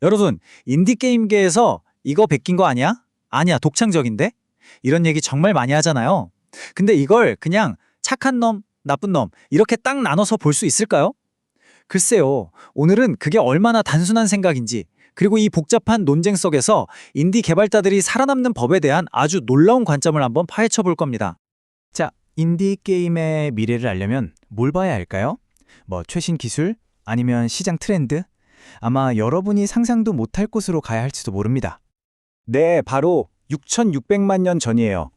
여러분, 인디게임계에서 이거 베낀 거 아니야? 아니야, 독창적인데? 이런 얘기 정말 많이 하잖아요. 근데 이걸 그냥 착한 놈, 나쁜 놈, 이렇게 딱 나눠서 볼 수 있을까요? 글쎄요, 오늘은 그게 얼마나 단순한 생각인지, 그리고 이 복잡한 논쟁 속에서 인디 개발자들이 살아남는 법에 대한 아주 놀라운 관점을 한번 파헤쳐 볼 겁니다. 자, 인디 게임의 미래를 알려면 뭘 봐야 할까요? 뭐 최신 기술? 아니면 시장 트렌드? 아마 여러분이 상상도 못할 곳으로 가야 할지도 모릅니다. 네, 바로 6,600만 년 전이에요.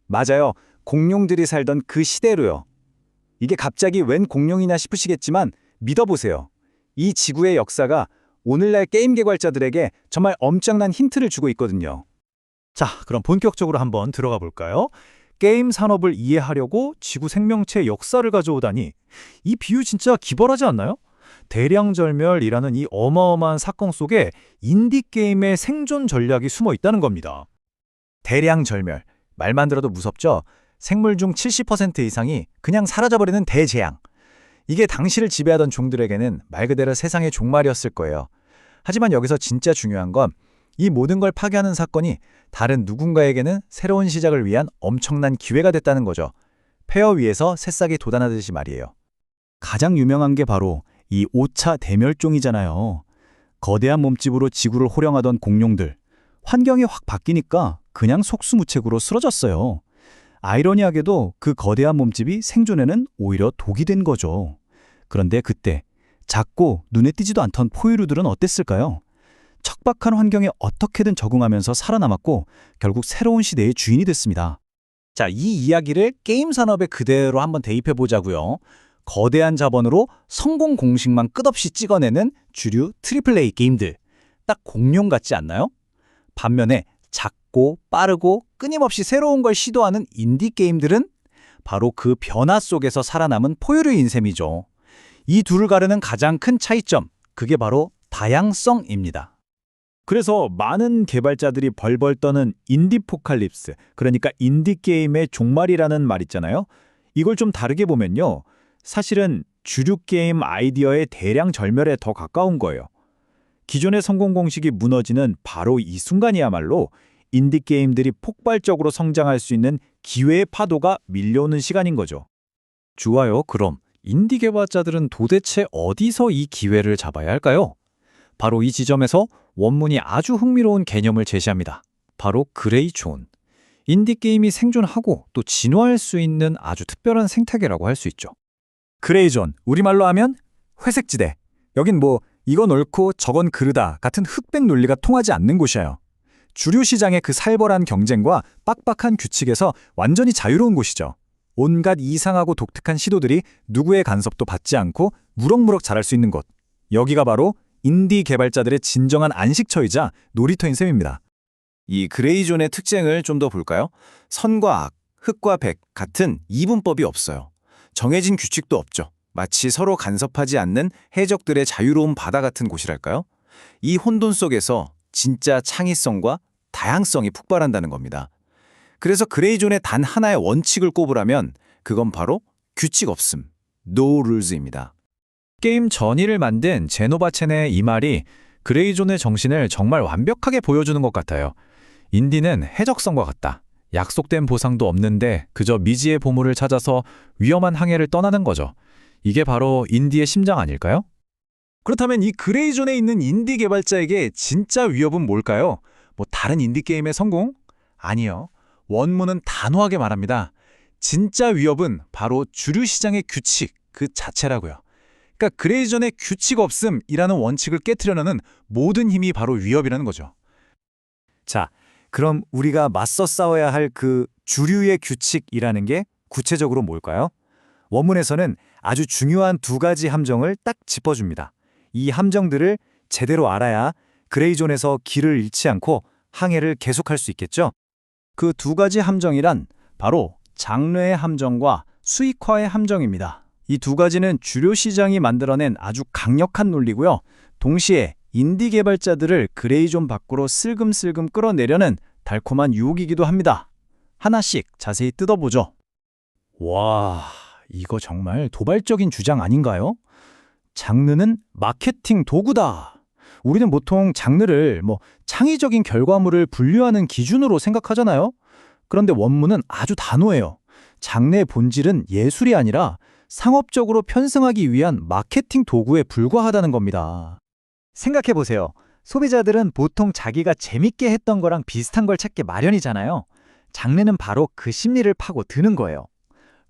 맞아요. 공룡들이 살던 그 시대로요. 이게 갑자기 웬 공룡이냐 싶으시겠지만 믿어보세요. 이 지구의 역사가 오늘날 게임 개발자들에게 정말 엄청난 힌트를 주고 있거든요. 자, 그럼 본격적으로 한번 들어가 볼까요? 게임 산업을 이해하려고 지구 생명체의 역사를 가져오다니 이 비유 진짜 기발하지 않나요? 대량절멸이라는 이 어마어마한 사건 속에 인디게임의 생존 전략이 숨어 있다는 겁니다. 대량절멸. 말만 들어도 무섭죠? 생물 중 70% 이상이 그냥 사라져버리는 대재앙. 이게 당시를 지배하던 종들에게는 말 그대로 세상의 종말이었을 거예요. 하지만 여기서 진짜 중요한 건 이 모든 걸 파괴하는 사건이 다른 누군가에게는 새로운 시작을 위한 엄청난 기회가 됐다는 거죠. 폐허 위에서 새싹이 돋아나듯이 말이에요. 가장 유명한 게 바로 이 5차 대멸종이잖아요. 거대한 몸집으로 지구를 호령하던 공룡들. 환경이 확 바뀌니까 그냥 속수무책으로 쓰러졌어요. 아이러니하게도 그 거대한 몸집이 생존에는 오히려 독이 된 거죠. 그런데 그때 작고 눈에 띄지도 않던 포유류들은 어땠을까요? 척박한 환경에 어떻게든 적응하면서 살아남았고 결국 새로운 시대의 주인이 됐습니다. 자, 이 이야기를 게임 산업에 그대로 한번 대입해 보자고요. 거대한 자본으로 성공 공식만 끝없이 찍어내는 주류 트리플 A 게임들. 딱 공룡 같지 않나요? 반면에 작고 빠르고 끊임없이 새로운 걸 시도하는 인디 게임들은 바로 그 변화 속에서 살아남은 포유류인 셈이죠. 이 둘을 가르는 가장 큰 차이점, 그게 바로 다양성입니다. 그래서 많은 개발자들이 벌벌 떠는 인디포칼립스, 그러니까 인디게임의 종말이라는 말 있잖아요. 이걸 좀 다르게 보면요. 사실은 주류 게임 아이디어의 대량 절멸에 더 가까운 거예요. 기존의 성공 공식이 무너지는 바로 이 순간이야말로 인디게임들이 폭발적으로 성장할 수 있는 기회의 파도가 밀려오는 시간인 거죠. 좋아요. 그럼 인디 개발자들은 도대체 어디서 이 기회를 잡아야 할까요? 바로 이 지점에서 원문이 아주 흥미로운 개념을 제시합니다. 바로 그레이존. 인디게임이 생존하고 또 진화할 수 있는 아주 특별한 생태계라고 할 수 있죠. 그레이존, 우리말로 하면 회색지대. 여긴 뭐 이건 옳고 저건 그르다 같은 흑백 논리가 통하지 않는 곳이에요. 주류 시장의 그 살벌한 경쟁과 빡빡한 규칙에서 완전히 자유로운 곳이죠. 온갖 이상하고 독특한 시도들이 누구의 간섭도 받지 않고 무럭무럭 자랄 수 있는 곳. 여기가 바로 인디 개발자들의 진정한 안식처이자 놀이터인 셈입니다. 이 그레이존의 특징을 좀 더 볼까요? 선과 악, 흑과 백 같은 이분법이 없어요. 정해진 규칙도 없죠. 마치 서로 간섭하지 않는 해적들의 자유로운 바다 같은 곳이랄까요? 이 혼돈 속에서 진짜 창의성과 다양성이 폭발한다는 겁니다. 그래서 그레이존의 단 하나의 원칙을 꼽으라면 그건 바로 규칙 없음, No rules입니다. 게임 전의를 만든 제노바 첸의 이 말이 그레이존의 정신을 정말 완벽하게 보여주는 것 같아요. 인디는 해적성과 같다. 약속된 보상도 없는데 그저 미지의 보물을 찾아서 위험한 항해를 떠나는 거죠. 이게 바로 인디의 심장 아닐까요? 그렇다면 이 그레이존에 있는 인디 개발자에게 진짜 위협은 뭘까요? 뭐 다른 인디 게임의 성공? 아니요. 원문은 단호하게 말합니다. 진짜 위협은 바로 주류 시장의 규칙 그 자체라고요. 그러니까 그레이존의 규칙 없음이라는 원칙을 깨트려내는 모든 힘이 바로 위협이라는 거죠. 자, 그럼 우리가 맞서 싸워야 할 그 주류의 규칙이라는 게 구체적으로 뭘까요? 원문에서는 아주 중요한 두 가지 함정을 딱 짚어줍니다. 이 함정들을 제대로 알아야 그레이존에서 길을 잃지 않고 항해를 계속할 수 있겠죠? 그 두 가지 함정이란 바로 장르의 함정과 수익화의 함정입니다. 이 두 가지는 주류 시장이 만들어낸 아주 강력한 논리고요. 동시에 인디 개발자들을 그레이존 밖으로 슬금슬금 끌어내려는 달콤한 유혹이기도 합니다. 하나씩 자세히 뜯어보죠. 와, 이거 정말 도발적인 주장 아닌가요? 장르는 마케팅 도구다. 우리는 보통 장르를 창의적인 결과물을 분류하는 기준으로 생각하잖아요. 그런데 원문은 아주 단호해요. 장르의 본질은 예술이 아니라 상업적으로 편승하기 위한 마케팅 도구에 불과하다는 겁니다. 생각해보세요. 소비자들은 보통 자기가 재밌게 했던 거랑 비슷한 걸 찾기 마련이잖아요. 장르는 바로 그 심리를 파고 드는 거예요.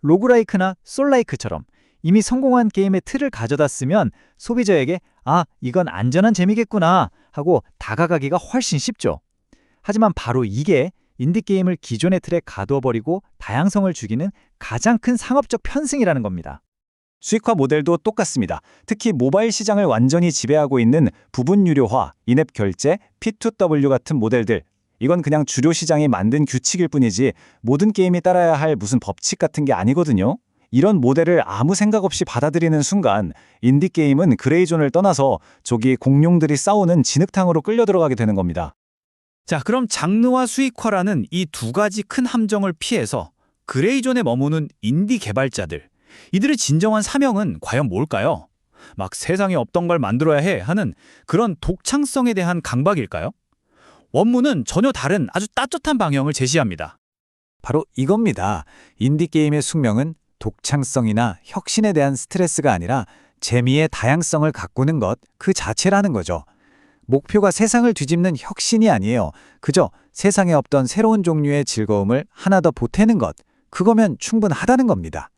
로그라이크나 솔라이크처럼 이미 성공한 게임의 틀을 가져다 쓰면 소비자에게 이건 안전한 재미겠구나 하고 다가가기가 훨씬 쉽죠. 하지만 바로 이게 인디게임을 기존의 틀에 가두어버리고 다양성을 죽이는 가장 큰 상업적 편승이라는 겁니다. 수익화 모델도 똑같습니다. 특히 모바일 시장을 완전히 지배하고 있는 부분 유료화, 인앱 결제, P2W 같은 모델들. 이건 그냥 주류 시장이 만든 규칙일 뿐이지 모든 게임이 따라야 할 무슨 법칙 같은 게 아니거든요. 이런 모델을 아무 생각 없이 받아들이는 순간 인디게임은 그레이존을 떠나서 저기 공룡들이 싸우는 진흙탕으로 끌려 들어가게 되는 겁니다. 자, 그럼 장르와 수익화라는 이 두 가지 큰 함정을 피해서 그레이존에 머무는 인디 개발자들. 이들의 진정한 사명은 과연 뭘까요? 막 세상에 없던 걸 만들어야 해 하는 그런 독창성에 대한 강박일까요? 원문은 전혀 다른 아주 따뜻한 방향을 제시합니다. 바로 이겁니다. 인디게임의 숙명은 독창성이나 혁신에 대한 스트레스가 아니라 재미의 다양성을 가꾸는 것 그 자체라는 거죠. 목표가 세상을 뒤집는 혁신이 아니에요. 그저 세상에 없던 새로운 종류의 즐거움을 하나 더 보태는 것. 그거면 충분하다는 겁니다.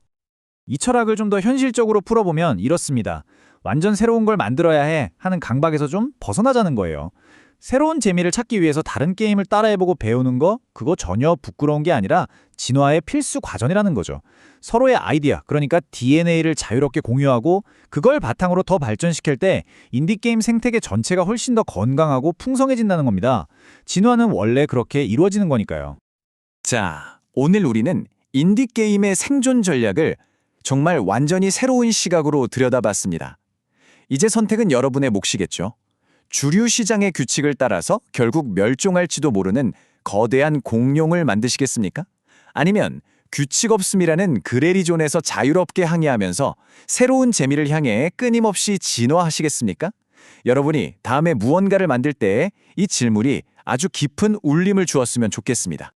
이 철학을 좀 더 현실적으로 풀어보면 이렇습니다. 완전 새로운 걸 만들어야 해 하는 강박에서 좀 벗어나자는 거예요. 새로운 재미를 찾기 위해서 다른 게임을 따라해보고 배우는 거 그거 전혀 부끄러운 게 아니라 진화의 필수 과정이라는 거죠. 서로의 아이디어, 그러니까 DNA를 자유롭게 공유하고 그걸 바탕으로 더 발전시킬 때 인디게임 생태계 전체가 훨씬 더 건강하고 풍성해진다는 겁니다. 진화는 원래 그렇게 이루어지는 거니까요. 자, 오늘 우리는 인디게임의 생존 전략을 정말 완전히 새로운 시각으로 들여다봤습니다. 이제 선택은 여러분의 몫이겠죠. 주류 시장의 규칙을 따라서 결국 멸종할지도 모르는 거대한 공룡을 만드시겠습니까? 아니면 규칙 없음이라는 그레리존에서 자유롭게 항해하면서 새로운 재미를 향해 끊임없이 진화하시겠습니까? 여러분이 다음에 무언가를 만들 때 이 질문이 아주 깊은 울림을 주었으면 좋겠습니다.